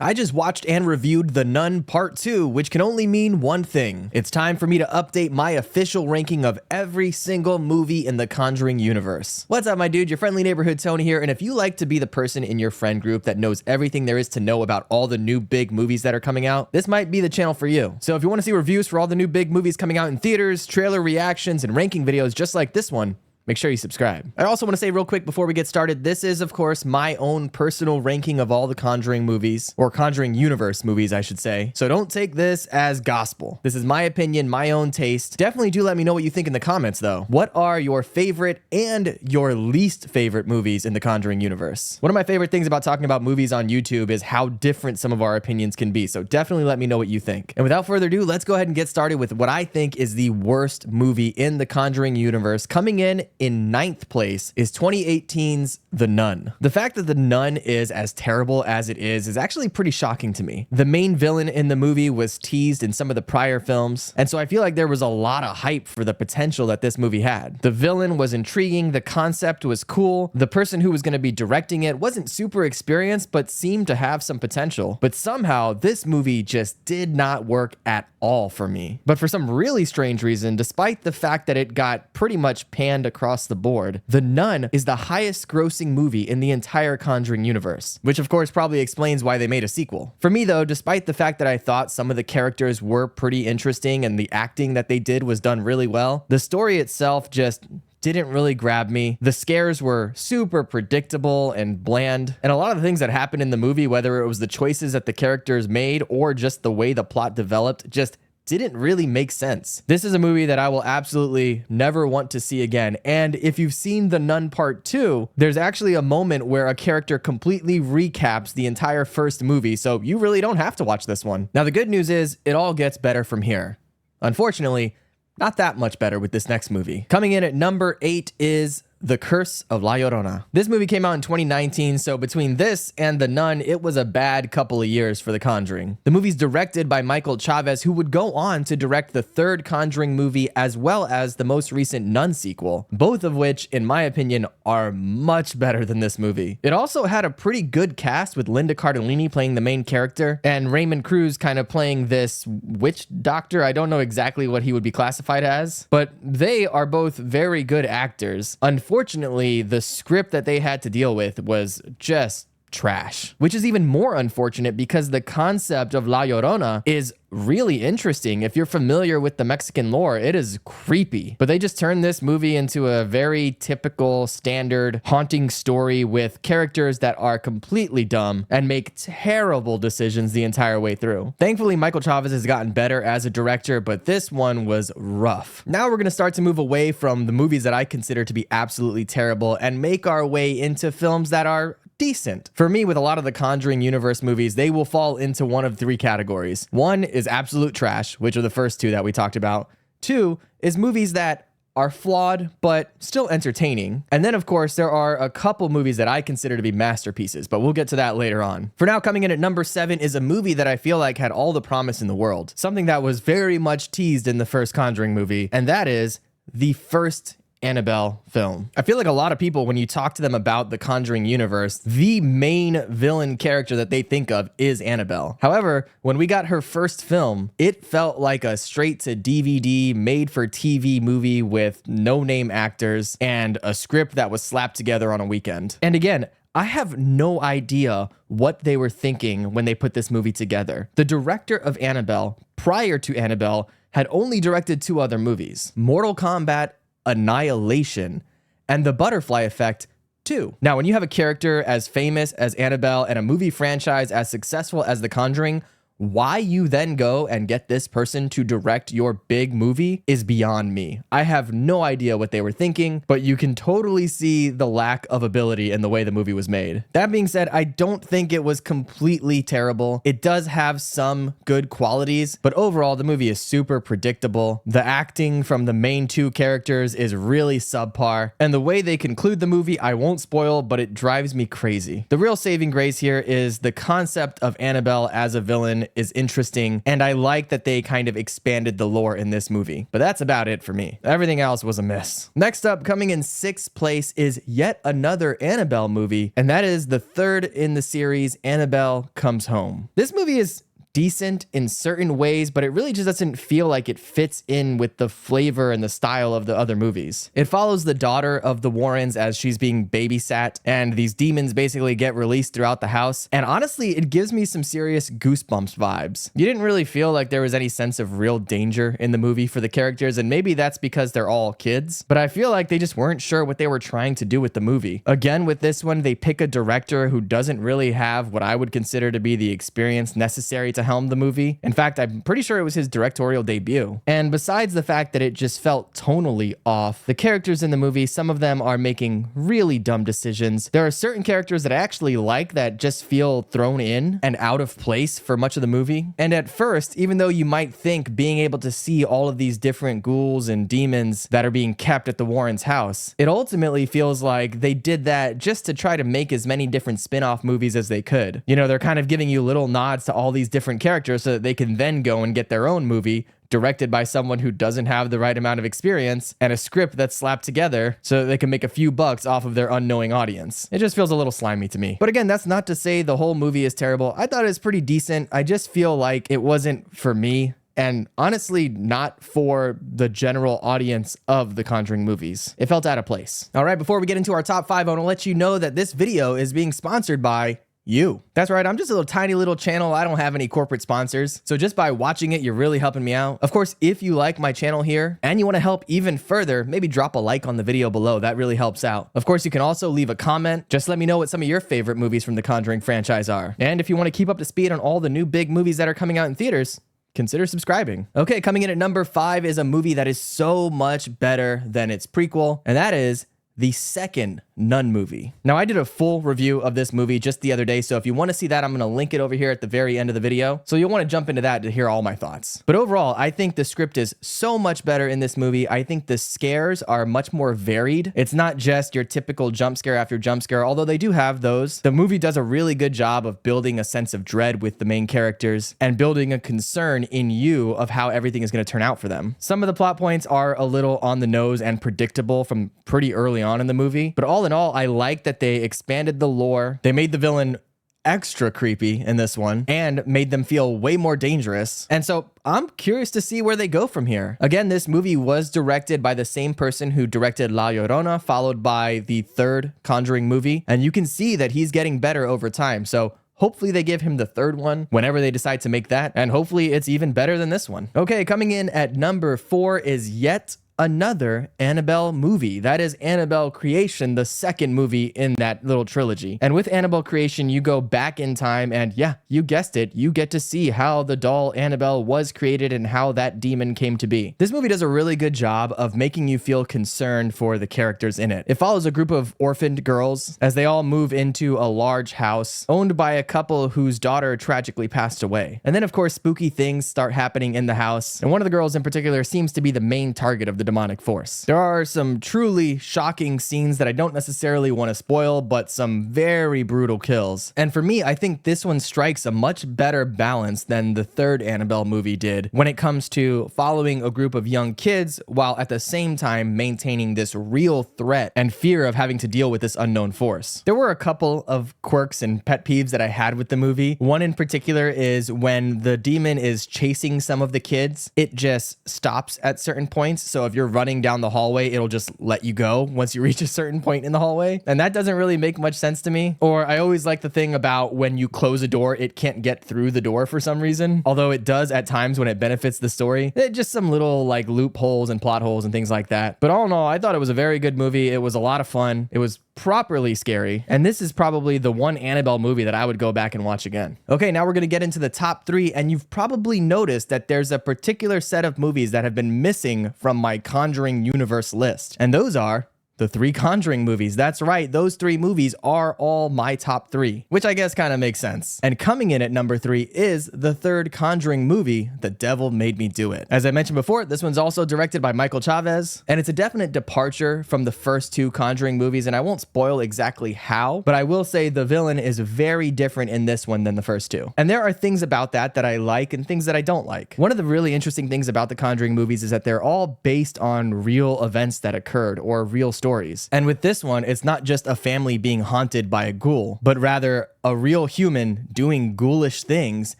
I just watched and reviewed The Nun Part 2, which can only mean one thing. It's time for me to update my official ranking of every single movie in the Conjuring universe. What's up, my dude? Your friendly neighborhood Tony here, and if you like to be the person in your friend group that knows everything there is to know about all the new big movies that are coming out, this might be the channel for you. So if you want to see reviews for all the new big movies coming out in theaters, trailer reactions, and ranking videos just like this one, make sure you subscribe. I also want to say real quick before we get started, this is of course my own personal ranking of all the Conjuring movies, or Conjuring Universe movies, I should say. So don't take this as gospel. This is my opinion, my own taste. Definitely do let me know what you think in the comments though. What are your favorite and your least favorite movies in the Conjuring universe? One of my favorite things about talking about movies on YouTube is how different some of our opinions can be. So definitely let me know what you think. And without further ado, let's go ahead and get started with what I think is the worst movie in the Conjuring universe. Coming in ninth place is 2018's The Nun. The fact that The Nun is as terrible as it is actually pretty shocking to me. The main villain in the movie was teased in some of the prior films, and so I feel like there was a lot of hype for the potential that this movie had. The villain was intriguing, the concept was cool, the person who was going to be directing it wasn't super experienced but seemed to have some potential. But somehow this movie just did not work at all for me. But for some really strange reason, despite the fact that it got pretty much panned across the board, The Nun is the highest grossing movie in the entire Conjuring universe, which of course probably explains why they made a sequel. For me though, despite the fact that I thought some of the characters were pretty interesting and the acting that they did was done really well, the story itself just didn't really grab me. The scares were super predictable and bland, and a lot of the things that happened in the movie, whether it was the choices that the characters made or just the way the plot developed, just didn't really make sense. This is a movie that I will absolutely never want to see again. And if you've seen The Nun Part 2, there's actually a moment where a character completely recaps the entire first movie, so you really don't have to watch this one. Now, the good news is it all gets better from here. Unfortunately, not that much better with this next movie. Coming in at number 8 is The Curse of La Llorona. This movie came out in 2019, so between this and The Nun, it was a bad couple of years for The Conjuring. The movie's directed by Michael Chavez, who would go on to direct the third Conjuring movie as well as the most recent Nun sequel, both of which, in my opinion, are much better than this movie. It also had a pretty good cast with Linda Cardellini playing the main character and Raymond Cruz kind of playing this witch doctor. I don't know exactly what he would be classified as, but they are both very good actors. Unfortunately, the script that they had to deal with was just trash, which is even more unfortunate because the concept of La Llorona is really interesting. If you're familiar with the Mexican lore, it is creepy. But they just turned this movie into a very typical, standard, haunting story with characters that are completely dumb and make terrible decisions the entire way through. Thankfully, Michael Chavez has gotten better as a director, but this one was rough. Now we're going to start to move away from the movies that I consider to be absolutely terrible and make our way into films that are decent. For me, with a lot of the Conjuring Universe movies, they will fall into one of three categories. One is absolute trash, which are the first two that we talked about. Two is movies that are flawed, but still entertaining. And then, of course, there are a couple movies that I consider to be masterpieces, but we'll get to that later on. For now, coming in at number 7 is a movie that I feel like had all the promise in the world. Something that was very much teased in the first Conjuring movie, and that is the first Annabelle film. I feel like a lot of people, when you talk to them about the Conjuring universe, the main villain character that they think of is Annabelle. However, when we got her first film, it felt like a straight to DVD made for TV movie with no-name actors and a script that was slapped together on a weekend. And again, I have no idea what they were thinking when they put this movie together. The director of Annabelle, prior to Annabelle, had only directed 2 other movies: Mortal Kombat, Annihilation, and The Butterfly Effect 2. Now, when you have a character as famous as Annabelle and a movie franchise as successful as The Conjuring, why you then go and get this person to direct your big movie is beyond me. I have no idea what they were thinking, but you can totally see the lack of ability in the way the movie was made. That being said, I don't think it was completely terrible. It does have some good qualities, but overall the movie is super predictable. The acting from the main 2 characters is really subpar, and the way they conclude the movie I won't spoil, but it drives me crazy. The real saving grace here is the concept of Annabelle as a villain is interesting, and I like that they kind of expanded the lore in this movie. But that's about it for me. Everything else was a miss. Next up, coming in 6th place is yet another Annabelle movie, and that is the third in the series, Annabelle Comes Home. This movie is decent in certain ways, but it really just doesn't feel like it fits in with the flavor and the style of the other movies. It follows the daughter of the Warrens as she's being babysat, and these demons basically get released throughout the house. And honestly, it gives me some serious Goosebumps vibes. You didn't really feel like there was any sense of real danger in the movie for the characters, and maybe that's because they're all kids, but I feel like they just weren't sure what they were trying to do with the movie. Again, with this one, they pick a director who doesn't really have what I would consider to be the experience necessary to helm the movie. In fact, I'm pretty sure it was his directorial debut. And besides the fact that it just felt tonally off, the characters in the movie, some of them are making really dumb decisions. There are certain characters that I actually like that just feel thrown in and out of place for much of the movie. And at first, even though you might think being able to see all of these different ghouls and demons that are being kept at the Warrens' house, it ultimately feels like they did that just to try to make as many different spin-off movies as they could. You know, they're kind of giving you little nods to all these different characters so that they can then go and get their own movie directed by someone who doesn't have the right amount of experience and a script that's slapped together so that they can make a few bucks off of their unknowing audience. It just feels a little slimy to me. But again, that's not to say the whole movie is terrible. I thought it was pretty decent. I just feel like it wasn't for me, and honestly, not for the general audience of the Conjuring movies. It felt out of place. All right, before we get into our top 5, I want to let you know that this video is being sponsored by you. That's right, I'm just a little tiny little channel. I don't have any corporate sponsors. So just by watching it, you're really helping me out. Of course, if you like my channel here and you want to help even further, maybe drop a like on the video below. That really helps out. Of course, you can also leave a comment. Just let me know what some of your favorite movies from the Conjuring franchise are. And if you want to keep up to speed on all the new big movies that are coming out in theaters, consider subscribing. Okay, coming in at number 5 is a movie that is so much better than its prequel, and that is the second Nun movie. Now, I did a full review of this movie just the other day, so if you want to see that, I'm going to link it over here at the very end of the video. So you'll want to jump into that to hear all my thoughts. But overall, I think the script is so much better in this movie. I think the scares are much more varied. It's not just your typical jump scare after jump scare, although they do have those. The movie does a really good job of building a sense of dread with the main characters and building a concern in you of how everything is going to turn out for them. Some of the plot points are a little on the nose and predictable from pretty early on in the movie, but all in all, I like that they expanded the lore. They made the villain extra creepy in this one and made them feel way more dangerous. And so I'm curious to see where they go from here. Again, this movie was directed by the same person who directed La Llorona, followed by the third Conjuring movie. And you can see that he's getting better over time. So hopefully they give him the third one whenever they decide to make that. And hopefully it's even better than this one. Okay, coming in at number 4 is yet another Annabelle movie. That is Annabelle Creation, the second movie in that little trilogy. And with Annabelle Creation, you go back in time and yeah, you guessed it, you get to see how the doll Annabelle was created and how that demon came to be. This movie does a really good job of making you feel concerned for the characters in it. It follows a group of orphaned girls as they all move into a large house owned by a couple whose daughter tragically passed away. And then of course, spooky things start happening in the house. And one of the girls in particular seems to be the main target of the demonic force. There are some truly shocking scenes that I don't necessarily want to spoil, but some very brutal kills. And for me, I think this one strikes a much better balance than the third Annabelle movie did when it comes to following a group of young kids while at the same time maintaining this real threat and fear of having to deal with this unknown force. There were a couple of quirks and pet peeves that I had with the movie. One in particular is when the demon is chasing some of the kids, it just stops at certain points. So if you're running down the hallway, it'll just let you go once you reach a certain point in the hallway. And that doesn't really make much sense to me. Or I always like the thing about when you close a door, it can't get through the door for some reason. Although it does at times when it benefits the story. Just some little like loopholes and plot holes and things like that. But all in all, I thought it was a very good movie. It was a lot of fun. It was properly scary. And this is probably the one Annabelle movie that I would go back and watch again. Okay, now we're going to get into the top 3, and you've probably noticed that there's a particular set of movies that have been missing from my Conjuring Universe list. And those are the 3 Conjuring movies. That's right, those 3 movies are all my top 3, which I guess kind of makes sense. And coming in at number 3 is the 3rd Conjuring movie, The Devil Made Me Do It. As I mentioned before, this one's also directed by Michael Chavez, and it's a definite departure from the first 2 Conjuring movies, and I won't spoil exactly how, but I will say the villain is very different in this one than the first 2. And there are things about that I like and things that I don't like. One of the really interesting things about the Conjuring movies is that they're all based on real events that occurred or real stories. And with this one, it's not just a family being haunted by a ghoul, but rather a real human doing ghoulish things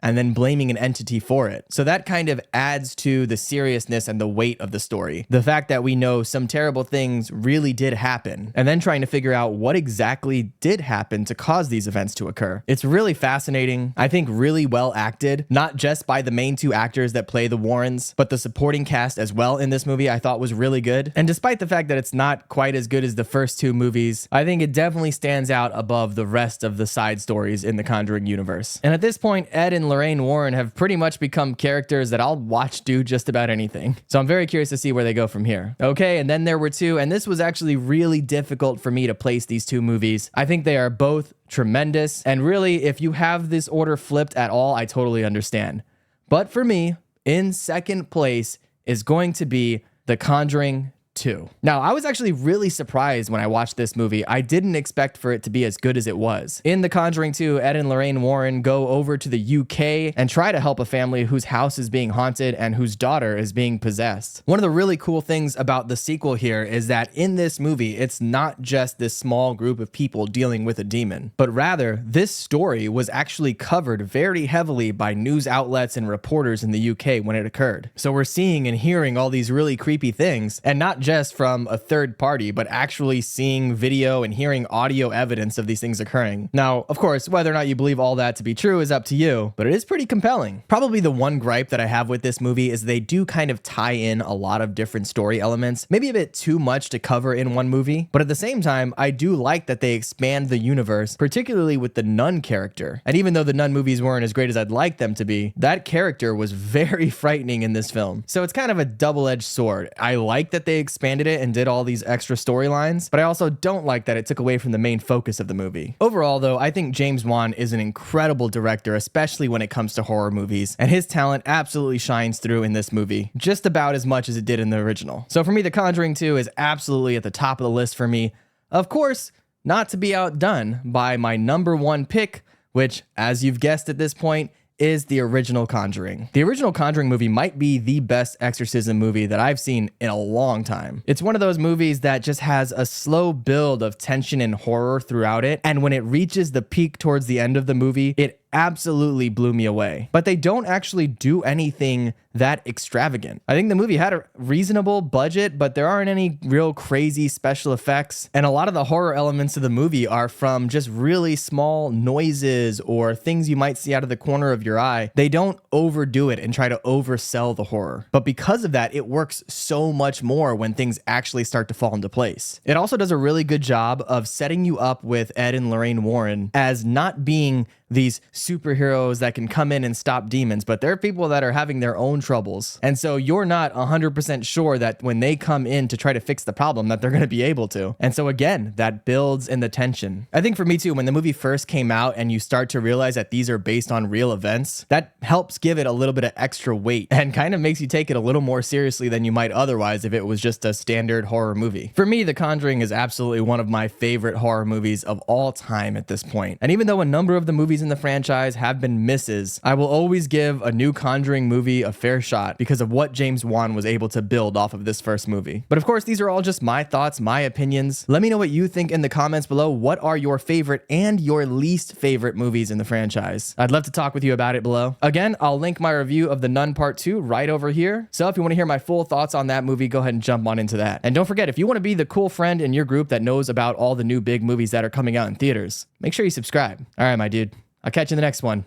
and then blaming an entity for it. So that kind of adds to the seriousness and the weight of the story. The fact that we know some terrible things really did happen, and then trying to figure out what exactly did happen to cause these events to occur. It's really fascinating, I think really well acted, not just by the main 2 actors that play the Warrens, but the supporting cast as well in this movie I thought was really good. And despite the fact that it's not quite as good as the first 2 movies, I think it definitely stands out above the rest of the side stories in the Conjuring universe. And at this point, Ed and Lorraine Warren have pretty much become characters that I'll watch do just about anything. So I'm very curious to see where they go from here. Okay, and then there were 2, and this was actually really difficult for me to place these 2 movies. I think they are both tremendous, and really, if you have this order flipped at all, I totally understand. But for me, in second place is going to be The Conjuring 2. Now, I was actually really surprised when I watched this movie. I didn't expect for it to be as good as it was. In The Conjuring 2, Ed and Lorraine Warren go over to the UK and try to help a family whose house is being haunted and whose daughter is being possessed. One of the really cool things about the sequel here is that in this movie, it's not just this small group of people dealing with a demon, but rather this story was actually covered very heavily by news outlets and reporters in the UK when it occurred. So we're seeing and hearing all these really creepy things, and not just from a third party, but actually seeing video and hearing audio evidence of these things occurring. Now, of course, whether or not you believe all that to be true is up to you, but it is pretty compelling. Probably the one gripe that I have with this movie is they do kind of tie in a lot of different story elements, maybe a bit too much to cover in one movie, but at the same time, I do like that they expand the universe, particularly with the nun character. And even though the nun movies weren't as great as I'd like them to be, that character was very frightening in this film. So it's kind of a double-edged sword. I like that they expanded it and did all these extra storylines, but I also don't like that it took away from the main focus of the movie. Overall, though, I think James Wan is an incredible director, especially when it comes to horror movies, and his talent absolutely shines through in this movie, just about as much as it did in the original. So for me, The Conjuring 2 is absolutely at the top of the list for me. Of course, not to be outdone by my number 1 pick, which, as you've guessed at this point, is the original Conjuring. The original Conjuring movie might be the best exorcism movie that I've seen in a long time. It's one of those movies that just has a slow build of tension and horror throughout it, and when it reaches the peak towards the end of the movie, it absolutely blew me away. But they don't actually do anything that extravagant. I think the movie had a reasonable budget, but there aren't any real crazy special effects. And a lot of the horror elements of the movie are from just really small noises or things you might see out of the corner of your eye. They don't overdo it and try to oversell the horror. But because of that, it works so much more when things actually start to fall into place. It also does a really good job of setting you up with Ed and Lorraine Warren as not being these superheroes that can come in and stop demons, but they're people that are having their own troubles. And so you're not 100% sure that when they come in to try to fix the problem that they're going to be able to. And so again, that builds in the tension. I think for me too, when the movie first came out and you start to realize that these are based on real events, that helps give it a little bit of extra weight and kind of makes you take it a little more seriously than you might otherwise if it was just a standard horror movie. For me, The Conjuring is absolutely one of my favorite horror movies of all time at this point. And even though a number of the movies in the franchise have been misses, I will always give a new Conjuring movie a fair shot because of what James Wan was able to build off of this first movie. But of course, these are all just my thoughts, my opinions. Let me know what you think in the comments below. What are your favorite and your least favorite movies in the franchise? I'd love to talk with you about it below. Again, I'll link my review of The Nun Part 2 right over here. So if you want to hear my full thoughts on that movie, go ahead and jump on into that. And don't forget, if you want to be the cool friend in your group that knows about all the new big movies that are coming out in theaters, make sure you subscribe. All right, my dude. I'll catch you in the next one.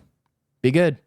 Be good.